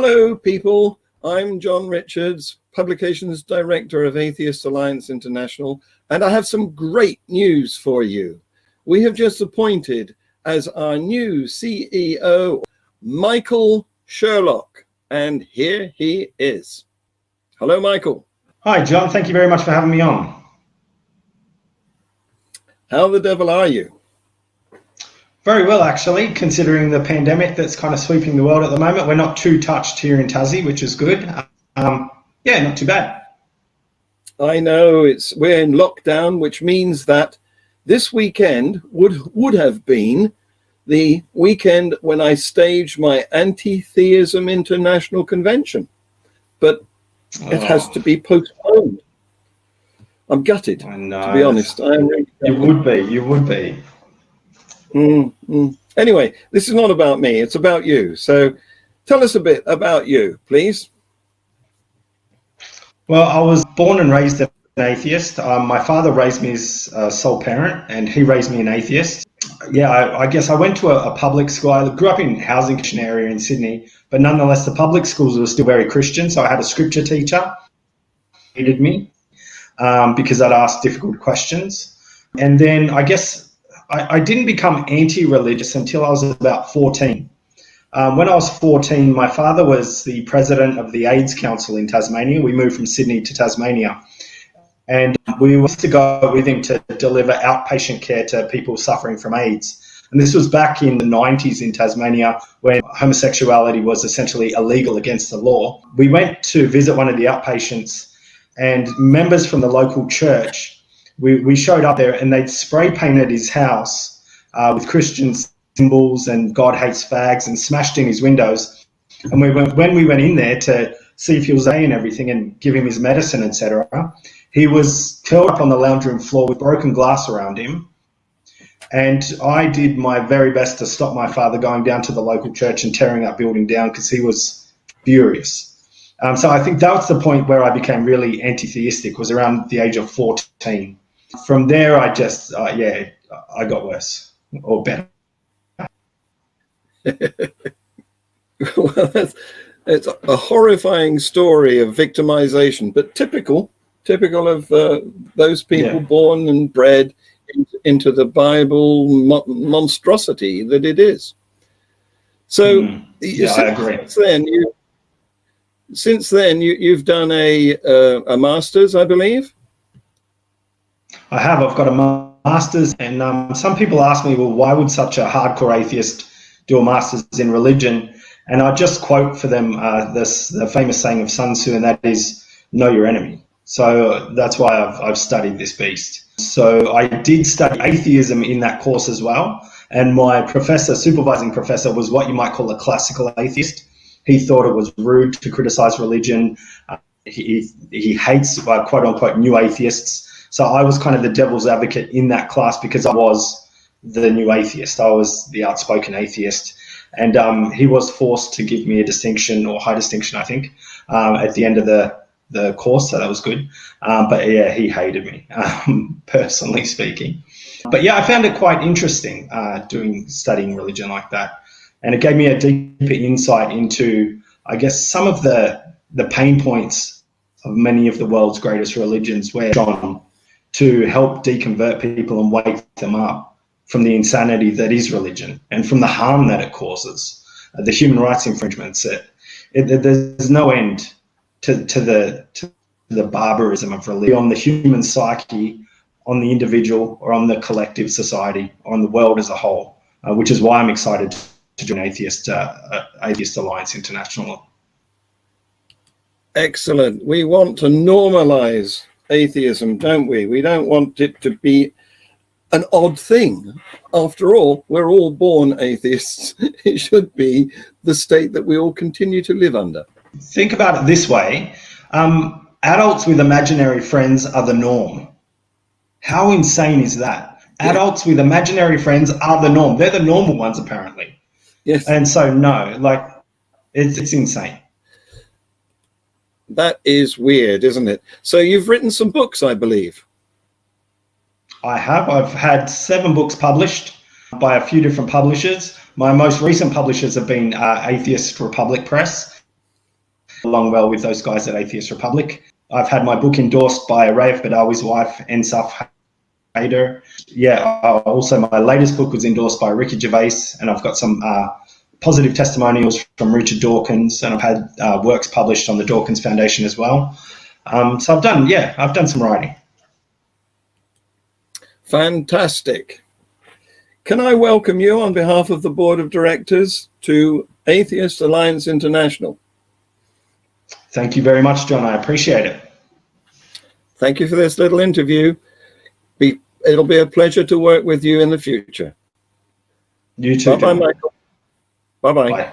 Hello, people. I'm John Richards, Publications Director of Atheist Alliance International, and I have some great news for you. We have just appointed as our new CEO, Michael Sherlock, and here he is. Hello, Michael. Hi, John. Thank you very much for having me on. How the devil are you? Very well, actually, considering the pandemic that's kind of sweeping the world at the moment. We're not too touched here in Tassie, which is good. Yeah, not too bad. I know we're in lockdown, which means that this weekend would have been the weekend when I staged my Anti-Theism International Convention, but it has to be postponed. I'm gutted, I know, to be honest. I am really gutted. You would be. Anyway, this is not about me, it's about you. So tell us a bit about you, please. Well, I was born and raised an atheist. My father raised me as a sole parent, and he raised me an atheist. Yeah, I guess I went to a public school. I grew up in a housing area in Sydney, but nonetheless, the public schools were still very Christian. So I had a scripture teacher who hated me because I'd ask difficult questions. And then I guess I didn't become anti-religious until I was about 14. When I was 14, my father was the president of the AIDS Council in Tasmania. We moved from Sydney to Tasmania. And we used to go with him to deliver outpatient care to people suffering from AIDS. And this was back in the 90s in Tasmania, when homosexuality was essentially illegal against the law. We went to visit one of the outpatients, and members from the local church, we showed up there, and they'd spray painted his house with Christian symbols and God hates fags, and smashed in his windows. And when we went in there to see if he was okay and everything and give him his medicine, etc., he was curled up on the lounge room floor with broken glass around him. And I did my very best to stop my father going down to the local church and tearing that building down, because he was furious. So I think that was the point where I became really anti-theistic, was around the age of 14. From there, I just, I got worse, or better. Well, it's a horrifying story of victimization, but typical of those people born and bred into the Bible monstrosity that it is. So I agree. Since then, you've done a master's, I believe. I have. I've got a master's, and some people ask me, well, why would such a hardcore atheist do a master's in religion? And I just quote for them the famous saying of Sun Tzu, and that is, know your enemy. So that's why I've studied this beast. So I did study atheism in that course as well. And my supervising professor, was what you might call a classical atheist. He thought it was rude to criticize religion. He hates, quote unquote, new atheists. So I was kind of the devil's advocate in that class, because I was the new atheist. I was the outspoken atheist. And he was forced to give me a distinction, or high distinction, I think, at the end of the course. So that was good. But yeah, he hated me, personally speaking. But yeah, I found it quite interesting studying religion like that. And it gave me a deeper insight into, I guess, some of the pain points of many of the world's greatest religions, where John, to help deconvert people and wake them up from the insanity that is religion and from the harm that it causes, the human rights infringements. There's no end to the barbarism of religion on the human psyche, on the individual, or on the collective society, or on the world as a whole, which is why I'm excited to join Atheist Alliance International. Excellent. We want to normalize atheism, don't we? We don't want it to be an odd thing. After all, we're all born atheists. It should be the state that we all continue to live under. Think about it this way. Adults with imaginary friends are the norm. How insane is that? Yeah. Adults with imaginary friends are the norm. They're the normal ones, apparently. Yes. And so, no, it's insane. That is weird, isn't it? So you've written some books, I believe. I have. I've had 7 books published by a few different publishers. My most recent publishers have been Atheist Republic Press along well with those guys at Atheist Republic. I've had my book endorsed by Raif Badawi's wife, Ensaf Haider. Yeah, also my latest book was endorsed by Ricky Gervais, and I've got some positive testimonials from Richard Dawkins, and I've had works published on the Dawkins Foundation as well. So I've done some writing. Fantastic. Can I welcome you on behalf of the Board of Directors to Atheist Alliance International? Thank you very much, John. I appreciate it. Thank you for this little interview. It'll be a pleasure to work with you in the future. You too, Bye-bye, Michael. Bye-bye. Bye.